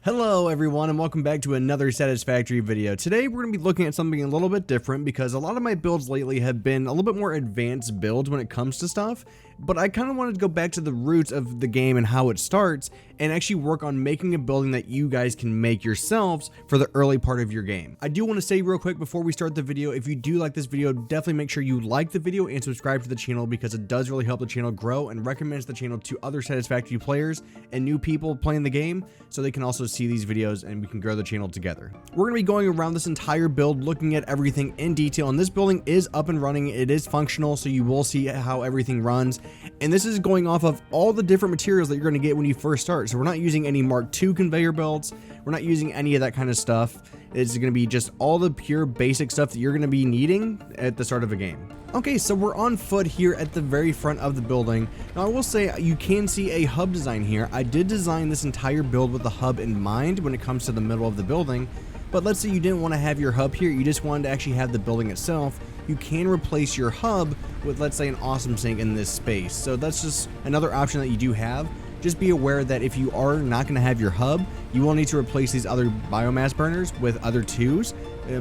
Hello everyone and welcome back to another Satisfactory video. Today we're going to be looking at something a little bit different because a lot of my builds lately have been a little bit more advanced builds when it comes to stuff, but I kind of wanted to go back to the roots of the game and how it starts and actually work on making a building that you guys can make yourselves for the early part of your game. I do want to say real quick before we start the video, if you do like this video, definitely make sure you like the video and subscribe to the channel because it does really help the channel grow and recommends the channel to other Satisfactory players and new people playing the game so they can also see these videos and we can grow the channel together. We're going to be going around this entire build looking at everything in detail, and this building is up and running. It is functional, so you will see how everything runs, and this is going off of all the different materials that you're going to get when you first start. So we're not using any Mark II conveyor belts, we're not using any of that kind of stuff. It's going to be just all the pure basic stuff that you're going to be needing at the start of a game. Okay, so we're on foot here at the very front of the building. Now I will say you can see a hub design here. I did design this entire build with the hub in mind when it comes to the middle of the building, but let's say you didn't want to have your hub here, you just wanted to actually have the building itself. You can replace your hub with, let's say, an awesome sink in this space. So that's just another option that you do have. Just be aware that if you are not going to have your hub, you will need to replace these other biomass burners with other twos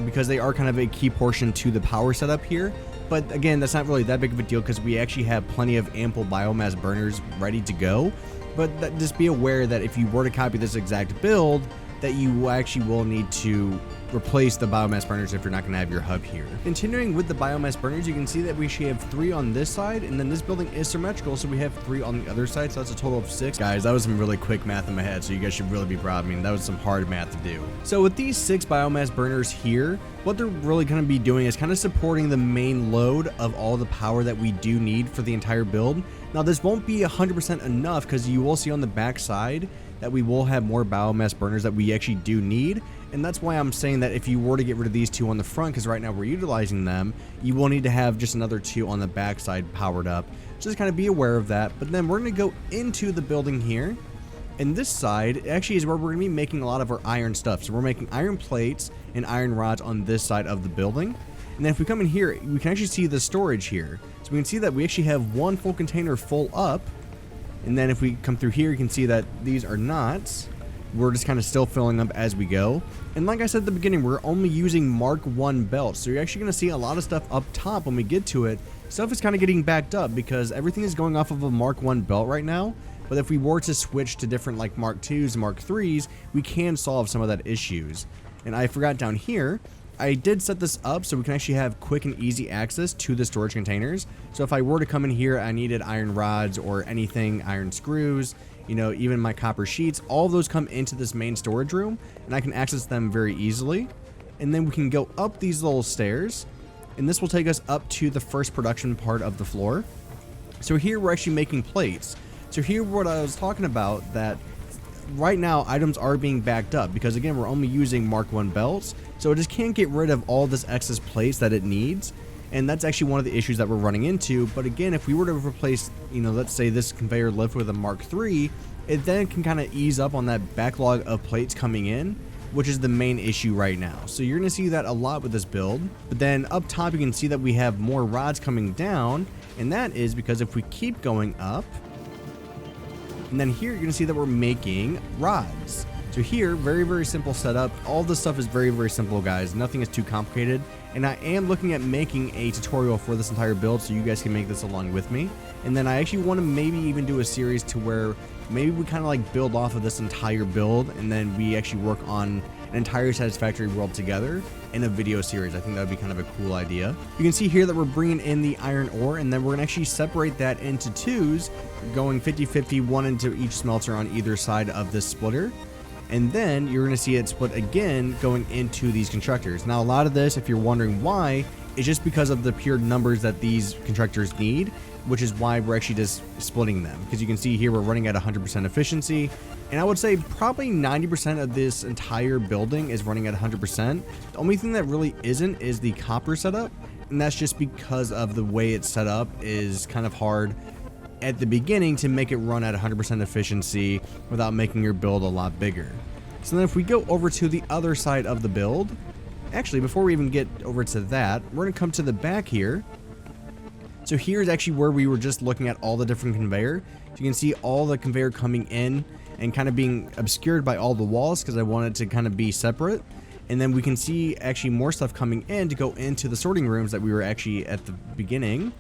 because they are kind of a key portion to the power setup here. But again, that's not really that big of a deal because we actually have plenty of ample biomass burners ready to go. But just be aware that if you were to copy this exact build, that you actually will need to replace the biomass burners if you're not going to have your hub here. Continuing with the biomass burners, you can see that we actually have 3 on this side, and then this building is symmetrical, so we have 3 on the other side, so that's a total of 6. Guys, that was some really quick math in my head, so you guys should really be proud of me. That was some hard math to do. So with these 6 biomass burners here, what they're really going to be doing is kind of supporting the main load of all the power that we do need for the entire build. Now this won't be 100% enough because you will see on the back side that we will have more biomass burners that we actually do need, and that's why I'm saying that if you were to get rid of these 2 on the front, because right now we're utilizing them, you will need to have just another 2 on the back side powered up. So just kind of be aware of that. But then we're going to go into the building here, and this side actually is where we're going to be making a lot of our iron stuff. So we're making iron plates and iron rods on this side of the building. And then if we come in here, we can actually see the storage here. So we can see that we actually have 1 full container full up. And then if we come through here, you can see that these are not. We're just kind of still filling up as we go. And like I said at the beginning, we're only using Mark I belts. So you're actually going to see a lot of stuff up top when we get to it. Stuff is kind of getting backed up because everything is going off of a Mark I belt right now. But if we were to switch to different like Mark IIs and Mark IIIs, we can solve some of that issues. And I forgot down here, I did set this up so we can actually have quick and easy access to the storage containers. So if I were to come in here, I needed iron rods or anything, iron screws, you know, even my copper sheets, all of those come into this main storage room and I can access them very easily. And then we can go up these little stairs and this will take us up to the first production part of the floor. So here we're actually making plates. So here what I was talking about, that right now items are being backed up because again we're only using Mark I belts, so it just can't get rid of all this excess plates that it needs, and that's actually one of the issues that we're running into. But again, if we were to replace, you know, let's say this conveyor lift with a Mark III, it then can kind of ease up on that backlog of plates coming in, which is the main issue right now. So you're going to see that a lot with this build. But then up top you can see that we have more rods coming down, and that is because if we keep going up, and then here you're going to see that we're making rods. So here, very simple setup. All this stuff is very simple, guys. Nothing is too complicated. And I am looking at making a tutorial for this entire build so you guys can make this along with me. And then I actually want to maybe even do a series to where maybe we kind of like build off of this entire build and then we actually work on an entire Satisfactory world together in a video series. I think that would be kind of a cool idea. You can see here that we're bringing in the iron ore, and then we're going to actually separate that into 2s, going 50-50, 1 into each smelter on either side of this splitter. And then you're going to see it split again going into these constructors. Now a lot of this, if you're wondering why, is just because of the pure numbers that these constructors need, which is why we're actually just splitting them. Because you can see here we're running at 100% efficiency, and I would say probably 90% of this entire building is running at 100%. The only thing that really isn't is the copper setup, and that's just because of the way it's set up is kind of hard at the beginning to make it run at 100% efficiency without making your build a lot bigger. So then if we go over to the other side of the build, actually before we even get over to that, we're going to come to the back here. So here's actually where we were just looking at all the different conveyor. So you can see all the conveyor coming in. and kind of being obscured by all the walls because I want it to kind of be separate. And then we can see actually more stuff coming in to go into the sorting rooms that we were actually at the beginning.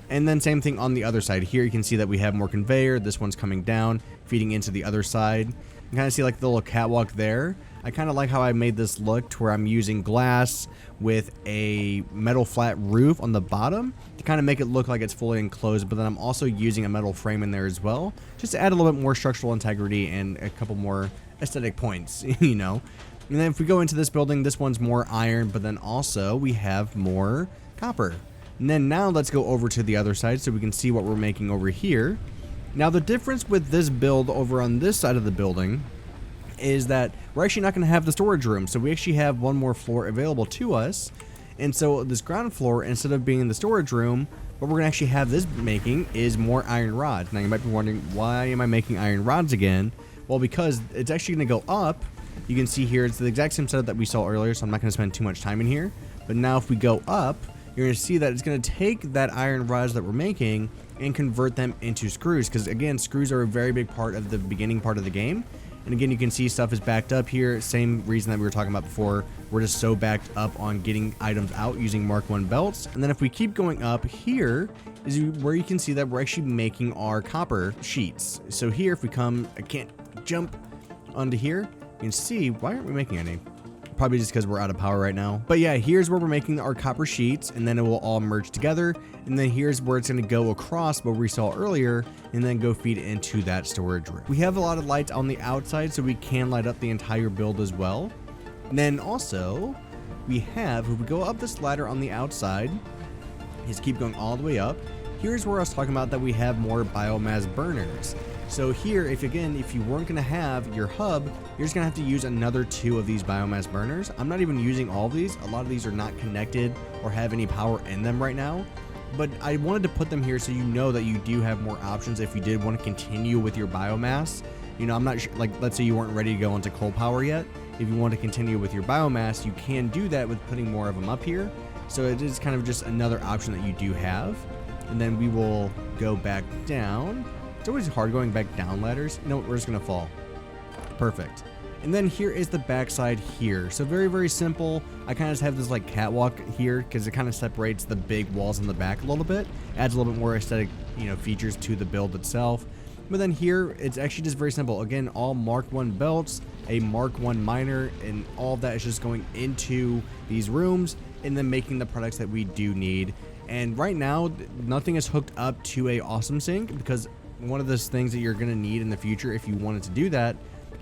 And then same thing on the other side. Here you can see that we have more conveyor. This one's coming down, feeding into the other side. You kind of see like the little catwalk there. I kind of like how I made this look to where I'm using glass with a metal flat roof on the bottom to kind of make it look like it's fully enclosed, but then I'm also using a metal frame in there as well, just to add a little bit more structural integrity and a couple more aesthetic points, you know. And then if we go into this building, this one's more iron, but then also we have more copper. And then now let's go over to the other side so we can see what we're making over here. Now the difference with this build over on this side of the building is that we're actually not going to have the storage room. So we actually have one more floor available to us. And so this ground floor, instead of being the storage room, what we're going to actually have this making is more iron rods. Now you might be wondering, why am I making iron rods again? Well, because it's actually going to go up. You can see here, it's the exact same setup that we saw earlier, so I'm not going to spend too much time in here. But now if we go up, you're going to see that it's going to take that iron rods that we're making and convert them into screws. Because again, screws are a very big part of the beginning part of the game. And again, you can see stuff is backed up here. Same reason that we were talking about before. We're just so backed up on getting items out using Mark 1 belts. And then if we keep going up, here is where you can see that we're actually making our copper sheets. So here, if we come, I can't jump onto here. You can see, why aren't we making any? Probably just because we're out of power right now. But yeah, here's where we're making our copper sheets, and then it will all merge together. And then here's where it's going to go across what we saw earlier, and then go feed into that storage room. We have a lot of lights on the outside, so we can light up the entire build as well. And then also, we have, if we go up this ladder on the outside, just keep going all the way up. Here's where I was talking about that we have more biomass burners. So here, if you weren't going to have your hub, you're just going to have to use another 2 of these biomass burners. I'm not even using all of these. A lot of these are not connected or have any power in them right now. But I wanted to put them here so you know that you do have more options if you did want to continue with your biomass. You know, I'm not sure, like, let's say you weren't ready to go into coal power yet. If you want to continue with your biomass, you can do that with putting more of them up here. So it is kind of just another option that you do have. And then we will go back down. It's always hard going back down ladders. No, we're just going to fall. Perfect. And then here is the backside here. So very, very simple. I kind of just have this like catwalk here because it kind of separates the big walls in the back a little bit. Adds a little bit more aesthetic, you know, features to the build itself. But then here, it's actually just very simple. Again, all Mark 1 belts, a Mark 1 miner, and all of that is just going into these rooms and then making the products that we do need. And right now, nothing is hooked up to a awesome sink because one of those things that you're going to need in the future if you wanted to do that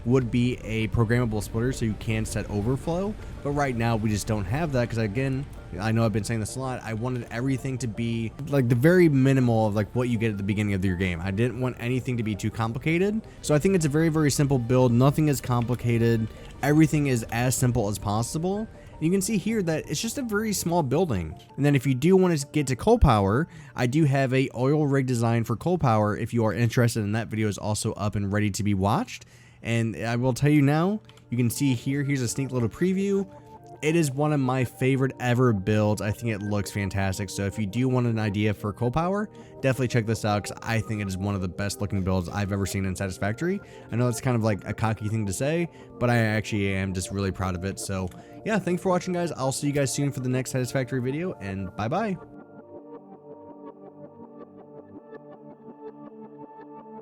would be a programmable splitter so you can set overflow. But right now we just don't have that because, again, I know I've been saying this a lot, I wanted everything to be like the very minimal of like what you get at the beginning of your game. I didn't want anything to be too complicated. So I think it's a very, very simple build. Nothing is complicated. Everything is as simple as possible. You can see here that it's just a very small building. And then if you do want to get to coal power, I do have a oil rig design for coal power. If you are interested in that, video is also up and ready to be watched. And I will tell you now, you can see here, here's a sneak little preview. It is one of my favorite ever builds. I think it looks fantastic. So if you do want an idea for coal power, definitely check this out because I think it is one of the best looking builds I've ever seen in Satisfactory. I know it's kind of like a cocky thing to say, but I actually am just really proud of it. So yeah, thanks for watching, guys. I'll see you guys soon for the next Satisfactory video, and bye-bye.